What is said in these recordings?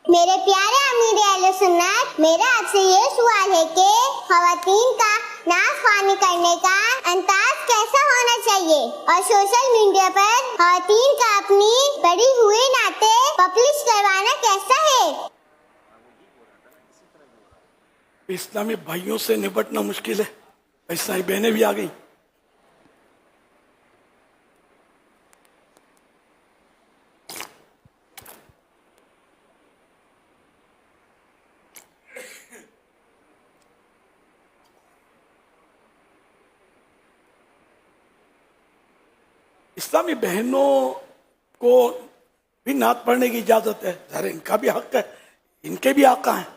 میرے پیارے امیر اہل سنت، میرا آپ سے یہ سوال ہے کہ خواتین کا ناز خوانی کرنے کا انداز کیسا ہونا چاہیے، اور سوشل میڈیا پر خواتین کا اپنی بڑی ہوئی نعتیں پبلش کروانا کیسا ہے؟ اسلامی بھائیوں سے نپٹنا مشکل ہے، عیسائی بہنیں بھی آ گئیں۔ اسلامی بہنوں کو بھی نعت پڑھنے کی اجازت ہے، ظاہر ان کا بھی حق ہے، ان کے بھی آقا ہیں،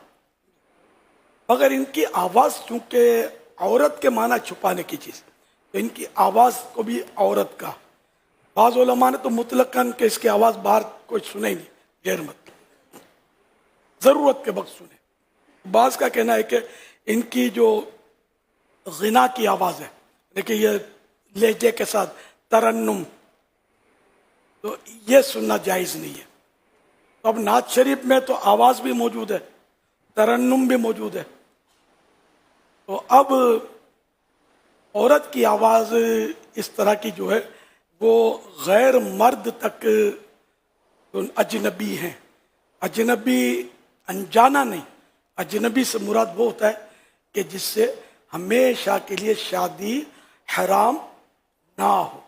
مگر ان کی آواز چونکہ عورت کے معنی چھپانے کی چیز، تو ان کی آواز کو بھی عورت کا، بعض علماء نے تو مطلقاً کہ اس کی آواز باہر کوئی سنے ہی نہیں، غیر مطلب ضرورت کے وقت سنے۔ بعض کا کہنا ہے کہ ان کی جو غنا کی آواز ہے، دیکھیں یہ لہجے کے ساتھ ترنم، تو یہ سننا جائز نہیں ہے۔ تو اب نعت شریف میں تو آواز بھی موجود ہے، ترنم بھی موجود ہے، تو اب عورت کی آواز اس طرح کی جو ہے وہ غیر مرد تک اجنبی ہیں۔ اجنبی انجانا نہیں، اجنبی سے مراد وہ ہوتا ہے کہ جس سے ہمیشہ کے لیے شادی حرام نہ ہو،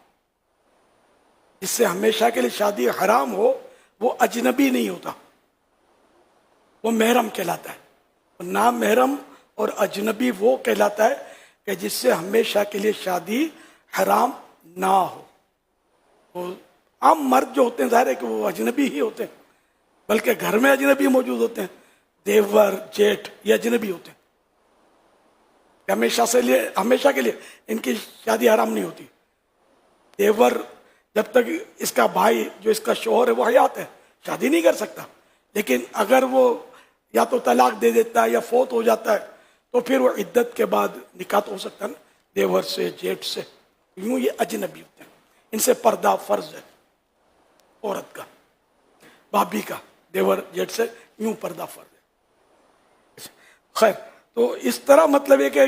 جس سے ہمیشہ کے لیے شادی حرام ہو وہ اجنبی نہیں ہوتا، وہ محرم کہلاتا ہے۔ نامحرم اور اجنبی وہ کہلاتا ہے کہ جس سے ہمیشہ کے لیے شادی حرام نہ ہو۔ وہ عام مرد جو ہوتے ہیں ظاہر ہے کہ وہ اجنبی ہی ہوتے ہیں، بلکہ گھر میں اجنبی موجود ہوتے ہیں، دیور جیٹھ یہ اجنبی ہوتے ہیں، ہمیشہ کے لیے ان کی شادی حرام نہیں ہوتی۔ دیور جب تک اس کا بھائی جو اس کا شوہر ہے وہ حیات ہے شادی نہیں کر سکتا، لیکن اگر وہ یا تو طلاق دے دیتا ہے یا فوت ہو جاتا ہے تو پھر وہ عدت کے بعد نکاح ہو سکتا ہے نا، دیور سے جیٹھ سے، یوں یہ اجنبی ہوتے ہیں، ان سے پردہ فرض ہے عورت کا، بھابھی کا، دیور جیٹھ سے یوں پردہ فرض ہے۔ خیر، تو اس طرح مطلب ہے کہ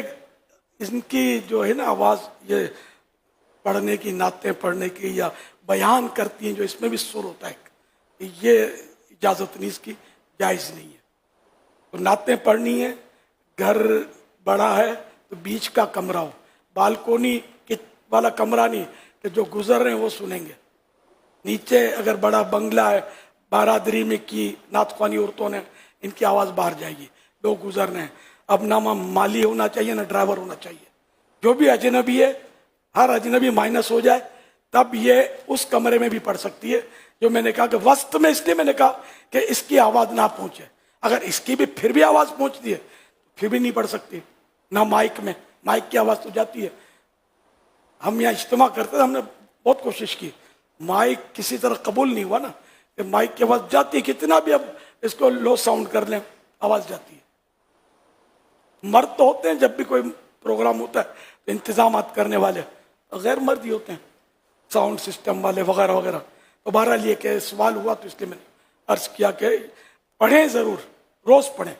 ان کی جو ہے نا آواز یہ پڑھنے کی، نعتیں پڑھنے کی یا بیان کرتی ہیں جو اس میں بھی سر ہوتا ہے، یہ اجازت نہیں، اس کی جائز نہیں ہے۔ تو نعتیں پڑھنی ہے، گھر بڑا ہے تو بیچ کا کمرہ ہو، بالکونی والا کمرہ نہیں کہ جو گزر رہے ہیں وہ سنیں گے، نیچے اگر بڑا بنگلہ ہے بارادری میں کی نعت خوانی عورتوں نے، ان کی آواز باہر جائے گی، لوگ گزر رہے ہیں۔ اب نہ مالی ہونا چاہیے نہ ڈرائیور ہونا چاہیے، جو بھی اجنبی ہے ہر اجنبی مائنس ہو جائے تب یہ اس کمرے میں بھی پڑھ سکتی ہے، جو میں نے کہا کہ وسط میں، اس لیے میں نے کہا کہ اس کی آواز نہ پہنچے، اگر اس کی بھی پھر بھی آواز پہنچتی ہے پھر بھی نہیں پڑھ سکتی، نہ مائک میں، مائک کی آواز تو جاتی ہے۔ ہم یہاں اجتماع کرتے تھے، ہم نے بہت کوشش کی، مائک کسی طرح قبول نہیں ہوا نا، کہ مائک کی آواز جاتی ہے، کتنا بھی اب اس کو لو ساؤنڈ کر لیں آواز جاتی ہے۔ مرد تو ہوتے ہیں جب بھی کوئی پروگرام ہوتا ہے تو انتظامات کرنے والے، غیر مرد ہی ہوتے ہیں، ساؤنڈ سسٹم والے وغیرہ وغیرہ۔ تو بہرحال یہ کہ سوال ہوا تو اس لیے میں نے عرض کیا کہ پڑھیں ضرور، روز پڑھیں،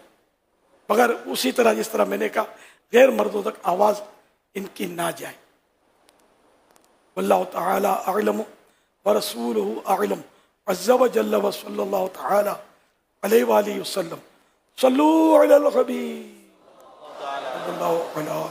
مگر اسی طرح جس طرح میں نے کہا غیر مردوں تک آواز ان کی نہ جائے۔ واللہ تعالی اعلم ورسولہ اعلم عز وجل وصلی اللہ تعالی علیہ وآلہ وسلم۔ صلو علی الحبیب صلی اللہ علیہ